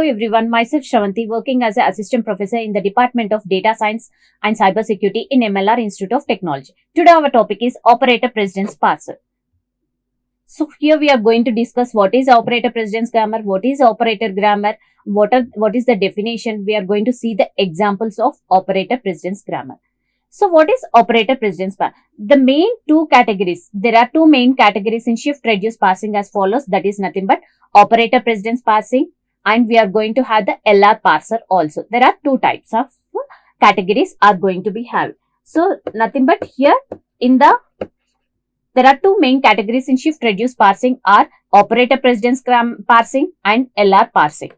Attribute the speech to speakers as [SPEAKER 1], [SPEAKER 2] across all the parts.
[SPEAKER 1] everyone, myself Shravanti, working as an assistant professor in the Department of Data Science and Cybersecurity in MLR Institute of Technology. Today our topic is operator precedence parser. So here we are going to discuss what is operator precedence grammar, what is operator grammar, what is the definition. We are going to see the examples of operator precedence grammar. So what is operator precedence parsing? The main two categories, there are two main categories in shift reduce parsing as follows, that is nothing but operator precedence parsing, and we are going to have the LR parser also. There are two types of categories are going to be having. So nothing but here in there are two main categories in shift reduce parsing are operator precedence parsing and LR parsing.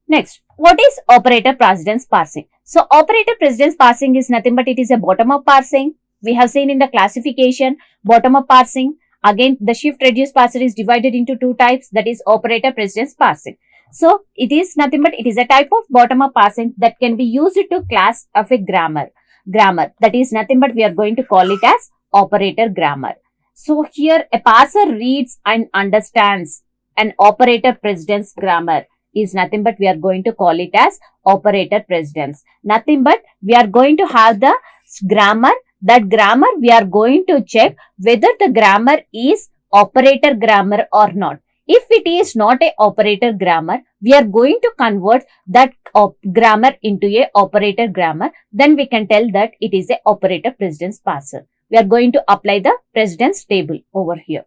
[SPEAKER 1] Next, what is operator precedence parsing? So operator precedence parsing is nothing but it is a bottom-up parsing. We have seen in the classification bottom-up parsing. Again, the shift reduce parser is divided into two types, that is operator precedence parsing. So it is nothing but it is a type of bottom-up parsing that can be used to class of a grammar. That is nothing but we are going to call it as operator grammar. So here a parser reads and understands an operator precedence grammar is nothing but we are going to call it as operator precedence. Nothing but we are going to have the grammar. That grammar we are going to check whether the grammar is operator grammar or not. If it is not a operator grammar, we are going to convert that grammar into a operator grammar. Then we can tell that it is a operator precedence parser. We are going to apply the precedence table over here.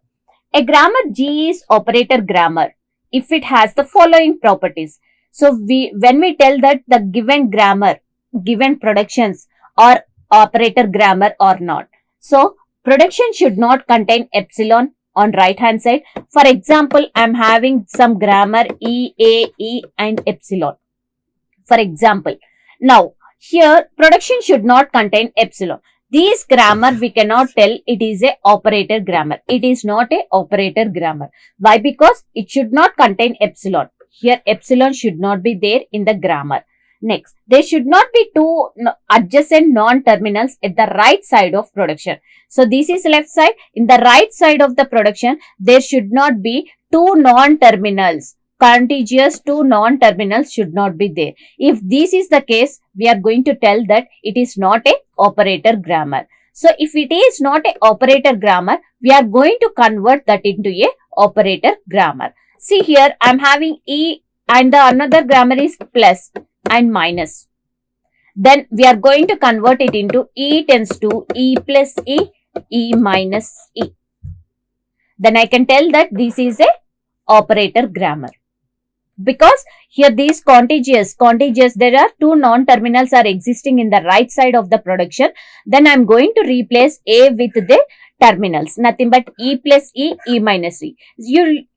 [SPEAKER 1] A grammar G is operator grammar if it has the following properties. So when we tell that the given grammar, given productions are operator grammar or not. So production should not contain epsilon on right hand side. For example, I am having some grammar E, A, E and epsilon. For example, now here production should not contain epsilon. This grammar we cannot tell it is a operator grammar. It is not a operator grammar. Why? Because it should not contain epsilon. Here epsilon should not be there in the grammar. Next, there should not be two adjacent non-terminals at the right side of production. So this is left side. In the right side of the production, there should not be two non-terminals. Contiguous two non-terminals should not be there. If this is the case, we are going to tell that it is not a operator grammar. So if it is not a operator grammar, we are going to convert that into a operator grammar. See here, I am having E and the another grammar is plus and minus. Then we are going to convert it into E tends to E plus E, E minus E. Then I can tell that this is a operator grammar. Because here these contiguous, there are two non-terminals are existing in the right side of the production. Then I am going to replace A with the terminals. Nothing but E plus E, E minus E.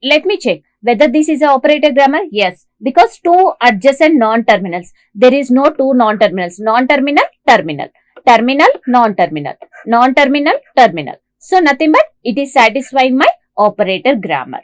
[SPEAKER 1] Let me check whether this is an operator grammar. Yes, because two adjacent non-terminals. There is no two non-terminals. Non-terminal, terminal. Terminal, non-terminal. Non-terminal, terminal. So nothing but it is satisfying my operator grammar.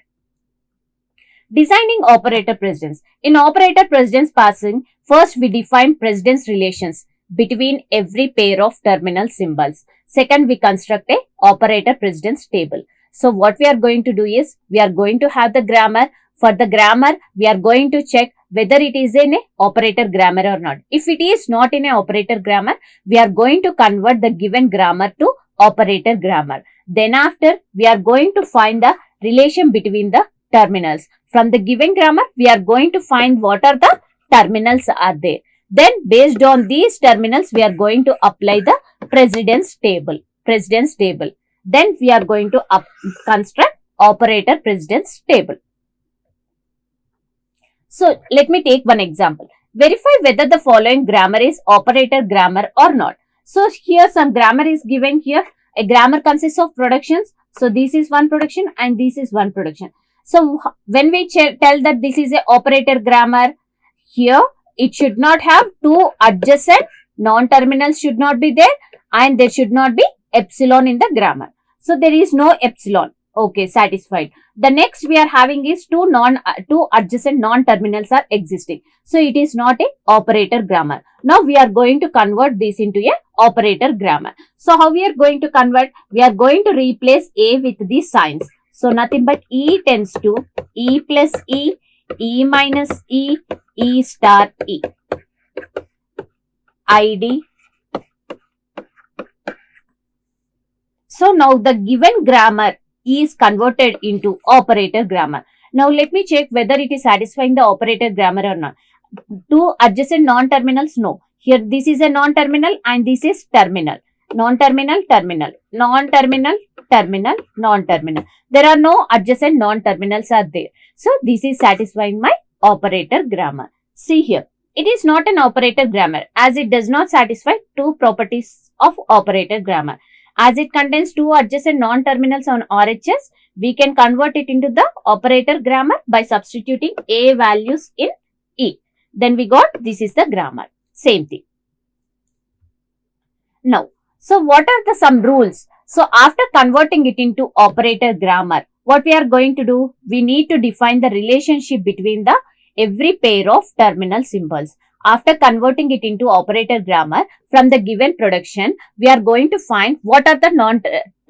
[SPEAKER 1] Designing operator precedence. In operator precedence parsing, first we define precedence relations between every pair of terminal symbols. Second, we construct a operator precedence table. So what we are going to do is, we are going to have the grammar. For the grammar, we are going to check whether it is in a operator grammar or not. If it is not in a operator grammar, we are going to convert the given grammar to operator grammar. Then after, we are going to find the relation between the terminals. From the given grammar, we are going to find what are the terminals are there. Then based on these terminals, we are going to apply the precedence table. Then we are going to construct operator precedence table. So let me take one example. Verify whether the following grammar is operator grammar or not. So here some grammar is given here. A grammar consists of productions. So this is one production and this is one production. So when we tell that this is a operator grammar, here it should not have two adjacent non-terminals should not be there and there should not be epsilon in the grammar. So there is no epsilon. Okay, satisfied. The next we are having is two adjacent non-terminals are existing. So it is not a operator grammar. Now we are going to convert this into a operator grammar. So how we are going to convert? We are going to replace A with these signs. So nothing but E tends to E plus E, E minus E, E star E. ID. So now the given grammar is converted into operator grammar. Now let me check whether it is satisfying the operator grammar or not. Two adjacent non-terminals, no. Here this is a non-terminal and this is terminal. Non-terminal, terminal, non-terminal, terminal, non-terminal. There are no adjacent non-terminals are there. So this is satisfying my operator grammar. See here, it is not an operator grammar as it does not satisfy two properties of operator grammar. As it contains two adjacent non-terminals on RHS, we can convert it into the operator grammar by substituting A values in E. Then we got this is the grammar. Same thing. Now, so what are the some rules? So after converting it into operator grammar, what we are going to do? We need to define the relationship between the every pair of terminal symbols. After converting it into operator grammar from the given production, we are going to find what are the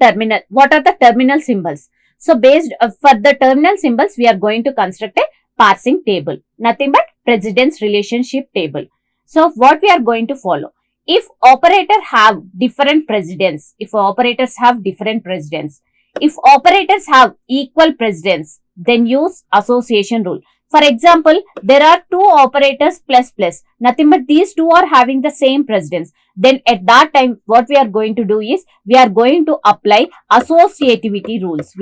[SPEAKER 1] terminal symbols. So based for the terminal symbols, we are going to construct a parsing table. Nothing but precedence relationship table. So what we are going to follow? If operators have different precedence, if operators have equal precedence, then use association rule. For example, there are two operators plus plus, nothing but these two are having the same precedence. Then at that time, what we are going to do is, we are going to apply associativity rules.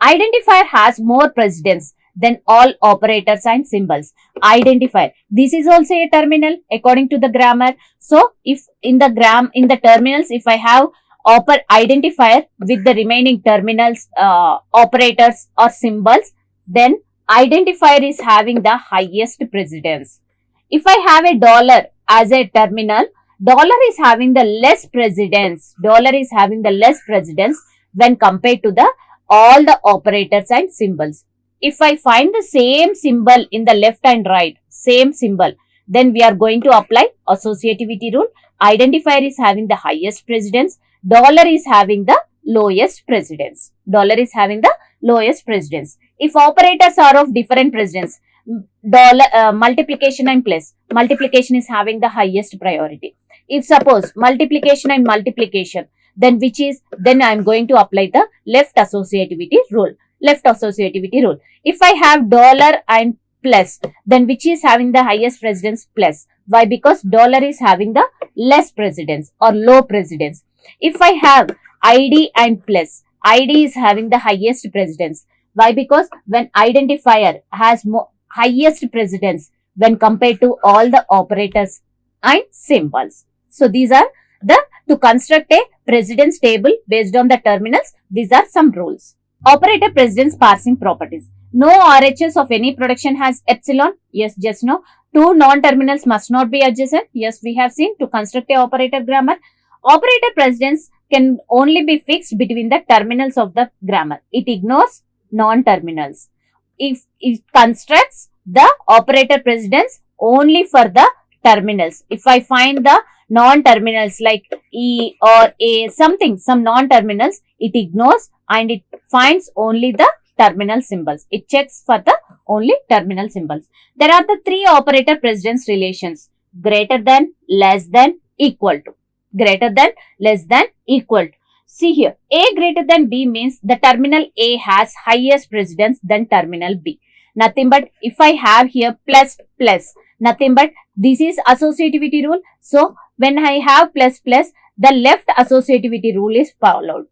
[SPEAKER 1] Identifier has more precedence than all operators and symbols. Identifier. This is also a terminal according to the grammar. So if in the terminals, if I have identifier with the remaining terminals, operators or symbols, then identifier is having the highest precedence. If I have a dollar as a terminal, dollar is having the less precedence. When compared to all the operators and symbols. If I find the same symbol in the left and right, then we are going to apply associativity rule. Identifier is having the highest precedence. Dollar is having the lowest precedence. If operators are of different precedence, multiplication and plus, multiplication is having the highest priority. If suppose multiplication and multiplication, then I am going to apply the left associativity rule. If I have dollar and plus, then which is having the highest precedence? Plus. Why? Because dollar is having the less precedence or low precedence. If I have ID and plus, ID is having the highest precedence. Why? Because when identifier has highest precedence when compared to all the operators and symbols. So these are to construct a precedence table based on the terminals, these are some rules. Operator precedence parsing properties. No RHS of any production has epsilon. Yes, just no. Two non-terminals must not be adjacent. Yes, we have seen to construct a operator grammar. Operator precedence can only be fixed between the terminals of the grammar. It ignores non-terminals. If it constructs the operator precedence only for the terminals. If I find the non-terminals like E or A, some non-terminals, it ignores and it finds only the terminal symbols. It checks for the only terminal symbols. There are the three operator precedence relations: greater than, less than, equal to. See here, A greater than B means the terminal A has highest precedence than terminal B. Nothing but if I have here plus, nothing but this is associativity rule. So when I have plus, the left associativity rule is followed.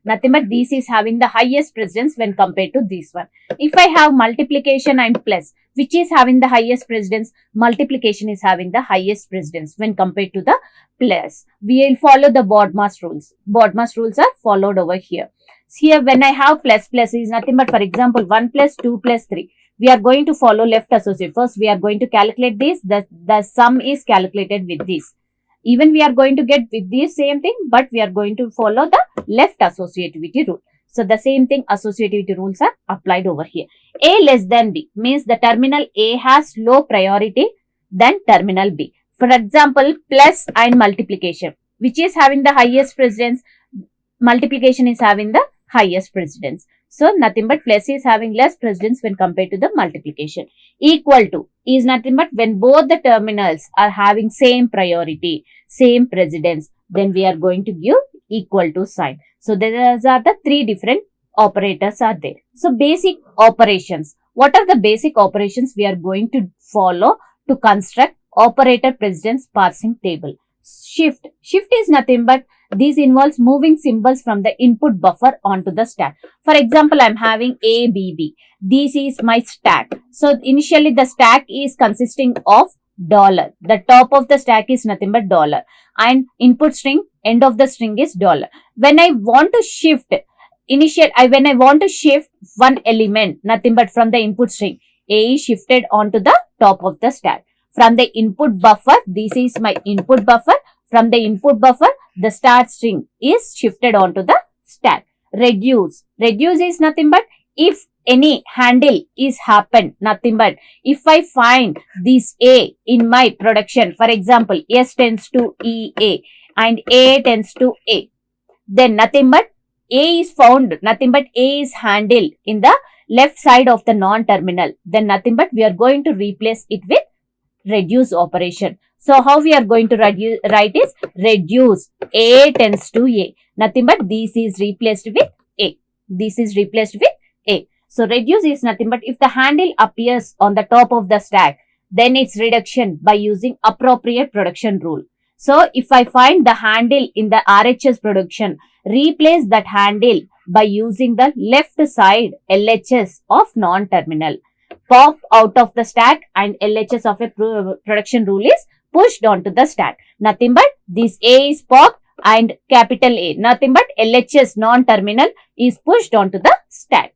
[SPEAKER 1] Nothing but this is having the highest precedence when compared to this one. If I have multiplication and plus, which is having the highest precedence? Multiplication is having the highest precedence when compared to the plus. We will follow the BODMAS rules. BODMAS rules are followed over here. Here when I have plus is nothing but, for example, 1 plus 2 plus 3. We are going to follow left associative. First, we are going to calculate this. The sum is calculated with this. Even we are going to get with this same thing, but we are going to follow the left associativity rule. So the same thing, associativity rules are applied over here. A less than B means the terminal A has low priority than terminal B. For example, plus and multiplication, which is having the highest precedence, multiplication is having the highest precedence. So nothing but plus is having less precedence when compared to the multiplication. Equal to is nothing but when both the terminals are having same priority, same precedence, then we are going to give equal to sign. So these are the three different operators are there. So basic operations. What are the basic operations we are going to follow to construct operator precedence parsing table? Shift. Shift is nothing but this involves moving symbols from the input buffer onto the stack. For example, I'm having A, B, B. This is my stack. So initially the stack is consisting of dollar. The top of the stack is nothing but dollar. And input string, end of the string is dollar. When I want to shift, when I want to shift one element, nothing but from the input string, A is shifted onto the top of the stack. From the input buffer, this is my input buffer. From the input buffer, the start string is shifted onto the stack. Reduce. Reduce is nothing but if any handle is happened, nothing but if I find this A in my production, for example, S tends to EA and A tends to A, then nothing but A is found, nothing but A is handled in the left side of the non-terminal, then nothing but we are going to replace it with reduce operation. So how we are going to write is reduce A tends to A. Nothing but this is replaced with A. This is replaced with A. So reduce is nothing but if the handle appears on the top of the stack, then it's reduction by using appropriate production rule. So if I find the handle in the RHS production, replace that handle by using the left side LHS of non-terminal. Pop out of the stack and LHS of a production rule is pushed onto the stack. Nothing but this A is popped and capital A. Nothing but LHS non-terminal is pushed onto the stack.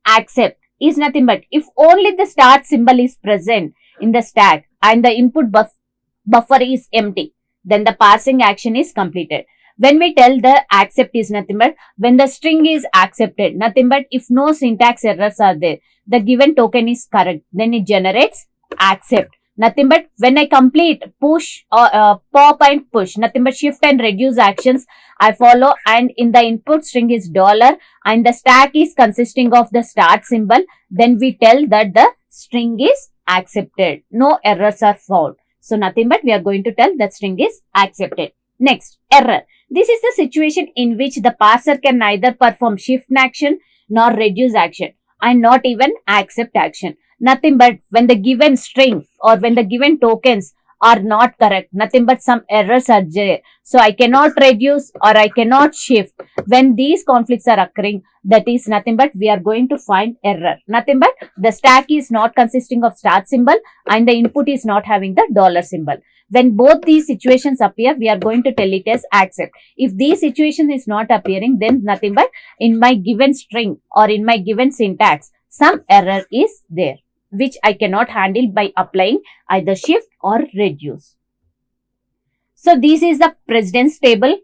[SPEAKER 1] Accept is nothing but if only the start symbol is present in the stack and the input buffer is empty, then the parsing action is completed. When we tell the accept is nothing but when the string is accepted, nothing but if no syntax errors are there, the given token is correct, then it generates accept. Nothing but when I complete push or pop and push, nothing but shift and reduce actions I follow and in the input string is dollar and the stack is consisting of the start symbol, then we tell that the string is accepted. No errors are found. So nothing but we are going to tell that string is accepted. Next, error. This is the situation in which the parser can neither perform shift action nor reduce action and not even accept action. Nothing but when the given string or when the given tokens are not correct, nothing but some errors are there. So I cannot reduce or I cannot shift. When these conflicts are occurring, that is nothing but we are going to find error. Nothing but the stack is not consisting of start symbol and the input is not having the dollar symbol. When both these situations appear, we are going to tell it as accept. If these situation is not appearing, then nothing but in my given string or in my given syntax, some error is there, which I cannot handle by applying either shift or reduce. So this is the precedence table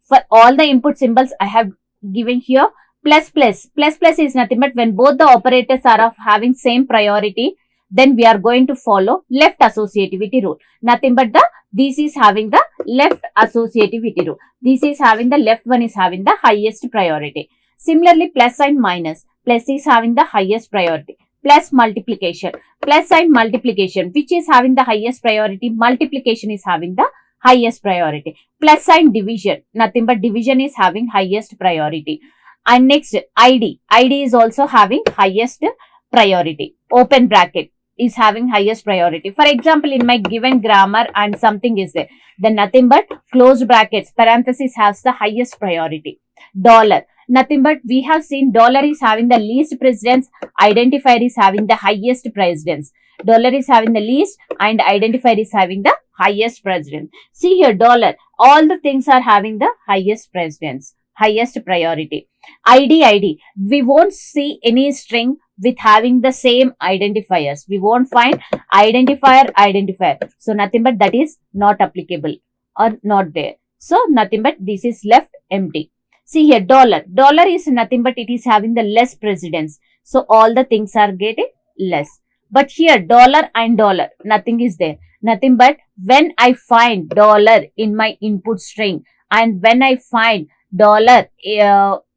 [SPEAKER 1] for all the input symbols I have given here. Plus is nothing but when both the operators are of having same priority, then we are going to follow left associativity rule. Nothing but this is having the left associativity rule. This is having the left one is having the highest priority. Similarly, plus and minus. Plus is having the highest priority. Plus multiplication. Plus and multiplication, which is having the highest priority. Multiplication is having the highest priority. Plus and division. Nothing but division is having highest priority. And next, ID. ID is also having highest priority. Open bracket is having highest priority. For example, in my given grammar and something is there, then nothing but closed brackets, parenthesis has the highest priority. Dollar. Nothing but we have seen dollar is having the least precedence, identifier is having the highest precedence. Dollar is having the least and identifier is having the highest precedence. See here, dollar, all the things are having the highest precedence, highest priority. ID. We won't see any string with having the same identifiers. We won't find identifier. So nothing but that is not applicable or not there. So nothing but this is left empty. See here, dollar. Dollar is nothing but it is having the less precedence. So all the things are getting less. But here, dollar and dollar, nothing is there. Nothing but when I find dollar in my input string and when I find dollar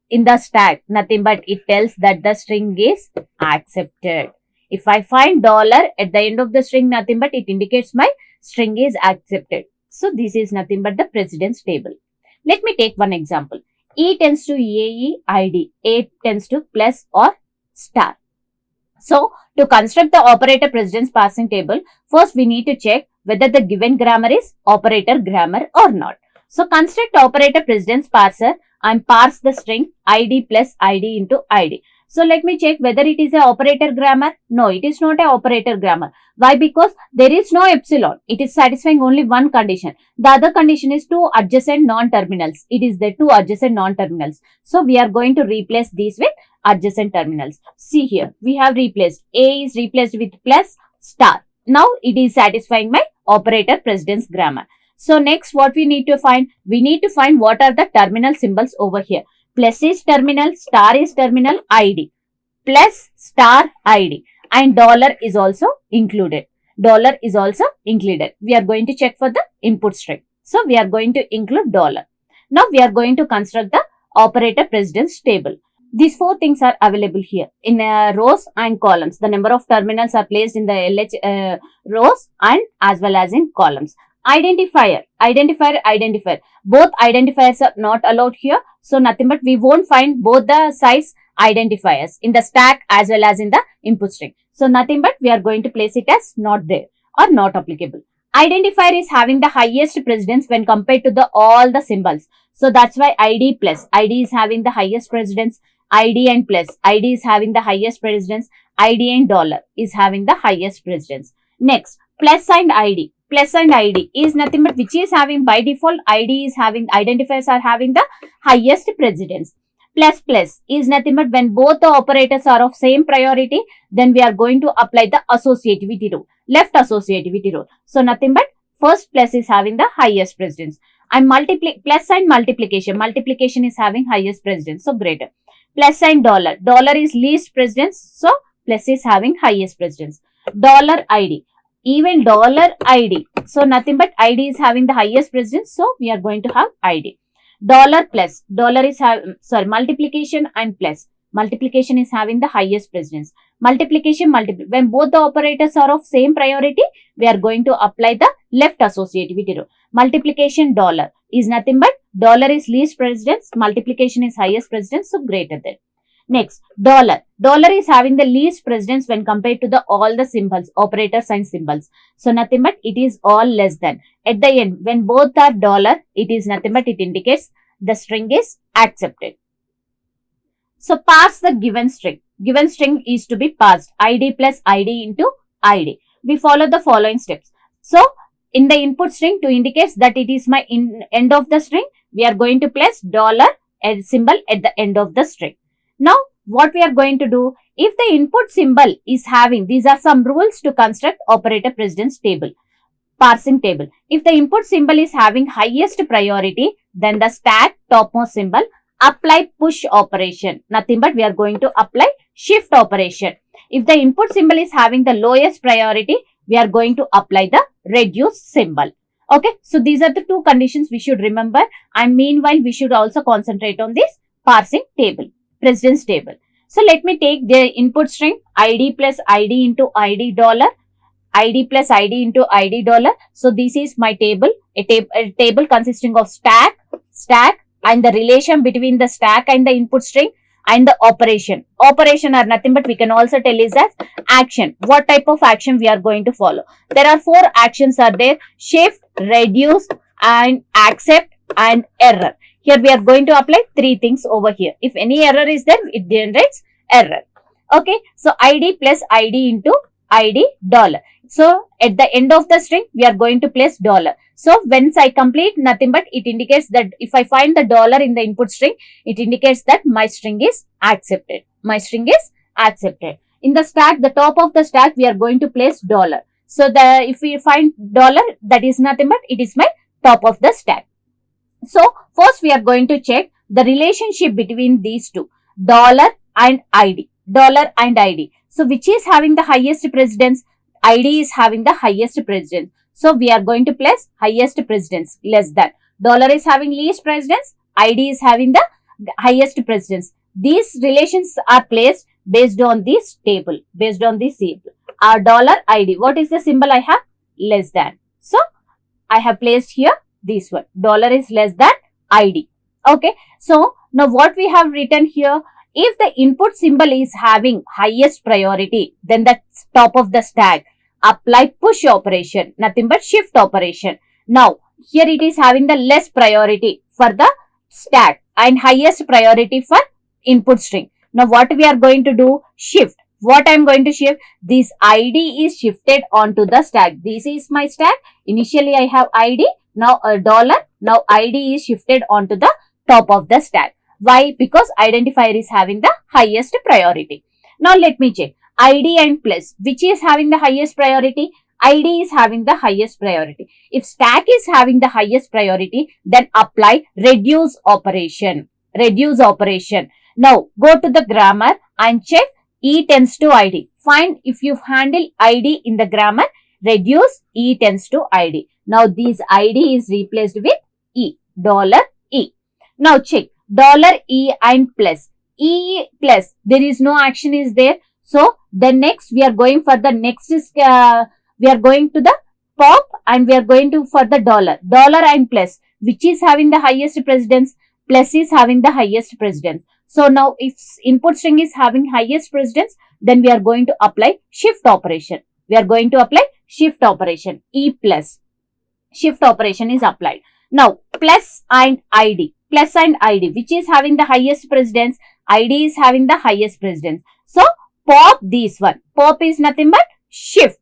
[SPEAKER 1] in the stack? Nothing but it tells that the string is accepted. If I find dollar at the end of the string, nothing but it indicates my string is accepted. So this is nothing but the precedence table. Let me take one example. E tends to AE ID. A tends to plus or star. So to construct the operator precedence passing table, first we need to check whether the given grammar is operator grammar or not. So construct operator precedence parser and parse the string ID plus ID into ID. So let me check whether it is a operator grammar. No, it is not a operator grammar. Why? Because there is no epsilon. It is satisfying only one condition. The other condition is two adjacent non-terminals. It is the two adjacent non-terminals. So we are going to replace these with adjacent terminals. See here, we have replaced. A is replaced with plus star. Now it is satisfying my operator precedence grammar. So next what we need to find? We need to find what are the terminal symbols over here. Plus is terminal, star is terminal, ID. Plus, star, ID. And dollar is also included. Dollar is also included. We are going to check for the input string. So we are going to include dollar. Now we are going to construct the operator precedence table. These four things are available here in rows and columns. The number of terminals are placed in the LH rows and as well as in columns. Identifier. Both identifiers are not allowed here. So nothing but we won't find both the size identifiers in the stack as well as in the input string. So nothing but we are going to place it as not there or not applicable. Identifier is having the highest precedence when compared to all the symbols. So that's why ID plus. ID is having the highest precedence. ID and plus. ID is having the highest precedence. ID and dollar is having the highest precedence. Next, plus and ID. Plus and ID is nothing but which is having by default ID is having identifiers are having the highest precedence. Plus is nothing but when both the operators are of same priority, then we are going to apply the associativity rule, left associativity rule. So nothing but first plus is having the highest precedence. And plus and multiplication is having highest precedence, so greater. Plus and dollar is least precedence, so plus is having highest precedence. Dollar ID. Even dollar ID. So nothing but ID is having the highest precedence. So we are going to have ID. Dollar plus. Multiplication and plus. Multiplication is having the highest precedence. Multiplication, when both the operators are of same priority, we are going to apply the left associativity rule. Multiplication dollar is nothing but dollar is least precedence. Multiplication is highest precedence. So greater than. Next, dollar. Dollar is having the least precedence when compared to all the symbols, operators and symbols. So nothing but it is all less than. At the end, when both are dollar, it is nothing but it indicates the string is accepted. So parse the given string. Given string is to be parsed. ID plus ID into ID. We follow the following steps. So in the input string to indicate that it is my end of the string, we are going to place dollar symbol at the end of the string. Now, what we are going to do, if the input symbol is having, these are some rules to construct operator precedence table, parsing table. If the input symbol is having highest priority, then the stack topmost symbol, apply push operation. Nothing but we are going to apply shift operation. If the input symbol is having the lowest priority, we are going to apply the reduce symbol. Okay, so these are the two conditions we should remember, and meanwhile we should also concentrate on this parsing table. Precedence table. So let me take the input string ID plus ID into ID dollar, ID plus ID into ID dollar. So this is my table, a table consisting of stack and the relation between the stack and the input string and the operation. Operation are nothing but we can also tell is as action. What type of action we are going to follow? There are four actions are there: shift, reduce and accept and error. Here we are going to apply three things over here. If any error is there, it generates error. Okay. So ID plus ID into ID dollar. So at the end of the string, we are going to place dollar. So once I complete, nothing but it indicates that if I find the dollar in the input string, it indicates that my string is accepted. My string is accepted. In the stack, the top of the stack, we are going to place dollar. So if we find dollar, that is nothing but it is my top of the stack. So first we are going to check the relationship between these two, dollar and ID. Dollar and ID. So which is having the highest precedence? ID is having the highest precedence. So we are going to place highest precedence less than. Dollar is having least precedence. ID is having the highest precedence. These relations are placed based on this table, based on this symbol. Dollar ID. What is the symbol I have? Less than. So I have placed here this one. Dollar is less than ID. Okay. So now what we have written here, if the input symbol is having highest priority, then the top of the stack, apply push operation, nothing but shift operation. Now here it is having the less priority for the stack and highest priority for input string. Now what we are going to do? Shift. What I am going to shift? This ID is shifted onto the stack. This is my stack. Initially I have ID. Now a dollar. Now ID is shifted onto the top of the stack. Why? Because identifier is having the highest priority. Now let me check. ID and plus. Which is having the highest priority? ID is having the highest priority. If stack is having the highest priority, then apply reduce operation. Reduce operation. Now go to the grammar and check E tends to ID. Find if you handle ID in the grammar, reduce E tends to ID. Now this ID is replaced with E. Dollar E. Now check. Dollar E and plus. E plus. There is no action is there. So the next we are going for the next is we are going to the pop and we are going to for the dollar. Dollar and plus. Which is having the highest precedence? Plus is having the highest precedence. So now if input string is having highest precedence, then we are going to apply shift operation. We are going to apply shift operation. E plus. Shift operation is applied. Now plus and ID. Plus and ID. Which is having the highest precedence? ID is having the highest precedence. So pop this one. Pop is nothing but shift.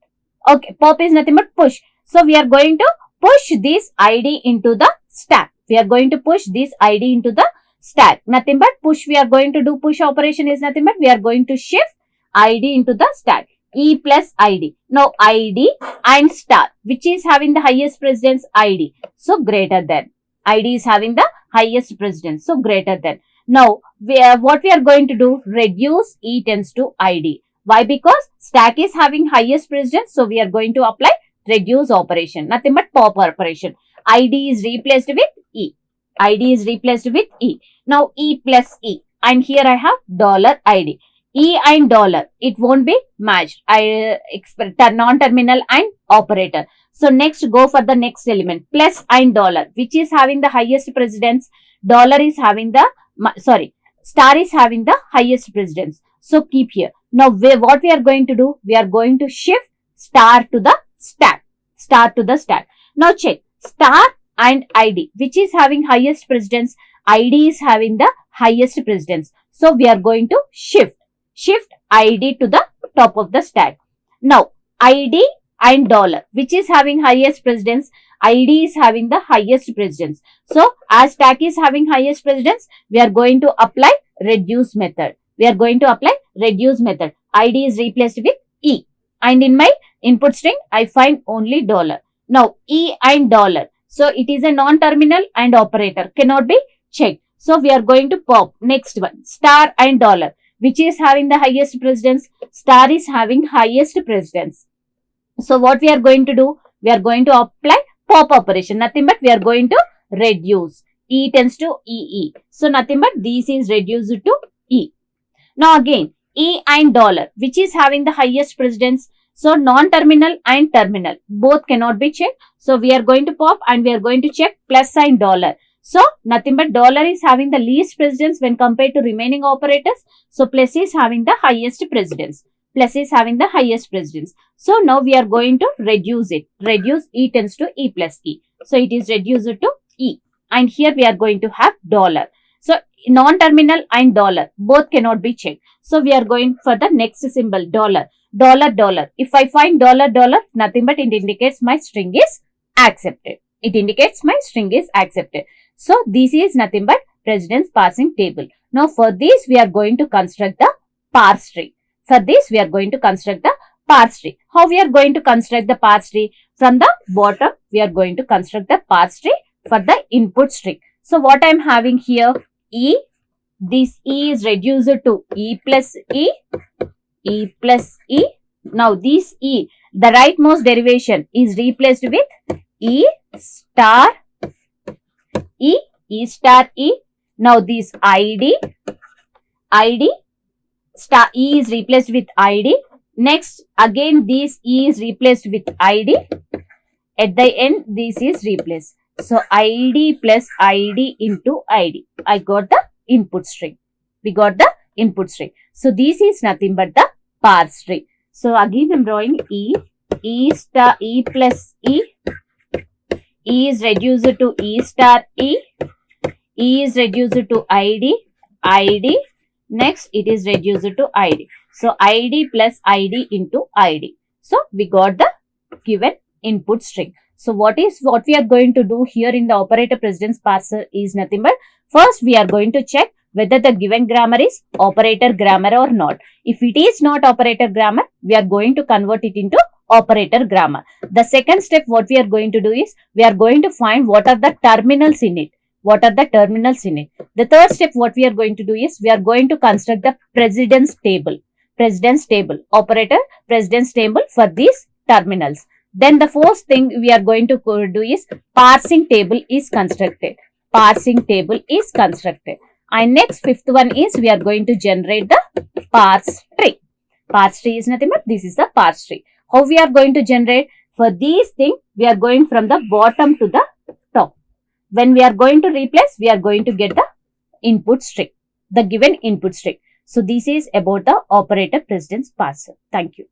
[SPEAKER 1] Okay. Pop is nothing but push. So we are going to push this ID into the stack. We are going to push this ID into the stack. Nothing but push. We are going to do push operation is nothing but we are going to shift ID into the stack. E plus ID. Now ID and star. Which is having the highest precedence? ID. So greater than. ID is having the highest precedence. So greater than. Now what we are going to do? Reduce E tends to ID. Why? Because stack is having highest precedence. So we are going to apply reduce operation. Nothing but pop operation. ID is replaced with E. ID is replaced with E. Now E plus E. And here I have dollar ID. E and dollar. It won't be matched. I expect non-terminal and operator. So next go for the next element. Plus and dollar. Which is having the highest precedence? Dollar is having the, star is having the highest precedence. So keep here. Now what we are going to do? We are going to shift star to the stack. Star to the stack. Now check. Star and ID. Which is having highest precedence? ID is having the highest precedence. So we are going to shift ID to the top of the stack. Now ID and dollar. Which is having highest precedence? ID is having the highest precedence. So as stack is having highest precedence, we are going to apply reduce method. We are going to apply reduce method. ID is replaced with E. And in my input string, I find only dollar. Now E and dollar. So it is a non-terminal and operator. Cannot be checked. So we are going to pop next one. Star and dollar. Which is having the highest precedence? Star is having highest precedence. So what we are going to do? We are going to apply pop operation. Nothing but we are going to reduce. E tends to EE. So nothing but this is reduced to E. Now again, E and dollar. Which is having the highest precedence? So non-terminal and terminal. Both cannot be checked. So we are going to pop and we are going to check plus and dollar. So nothing but dollar is having the least precedence when compared to remaining operators. So plus is having the highest precedence. Plus is having the highest precedence. So now we are going to reduce it. Reduce E tends to E plus E. So it is reduced to E. And here we are going to have dollar. So non-terminal and dollar. Both cannot be checked. So we are going for the next symbol dollar. Dollar, dollar. If I find dollar, dollar, nothing but it indicates my string is accepted. It indicates my string is accepted. So this is nothing but precedence passing table. Now for this we are going to construct the parse tree. For this we are going to construct the parse tree. How we are going to construct the parse tree? From the bottom we are going to construct the parse tree for the input string. So what I am having here? E. This E is reduced to E plus E. E plus E. Now this E, the rightmost derivation is replaced with E star E, E star E. Now this ID star E is replaced with ID. Next, again this E is replaced with ID. At the end, this is replaced. So ID plus ID into ID. I got the input string. We got the input string. So this is nothing but the parse tree. So again I'm drawing E star E plus E is reduced to E star E is reduced to ID. Next it is reduced to ID. So ID plus ID into ID. So we got the given input string. So what we are going to do here in the operator precedence parser is nothing but first we are going to check whether the given grammar is operator grammar or not. If it is not operator grammar, we are going to convert it into operator grammar. The second step what we are going to do is we are going to find what are the terminals in it. The third step what we are going to do is we are going to construct the precedence table. Operator precedence table for these terminals. Then the fourth thing we are going to do is parsing table is constructed. And next fifth one is we are going to generate the parse tree. Parse tree is nothing but this is the parse tree. How we are going to generate? For these things we are going from the bottom to the top. When we are going to replace, we are going to get the input string, the given input string. So this is about the operator precedence parser. Thank you.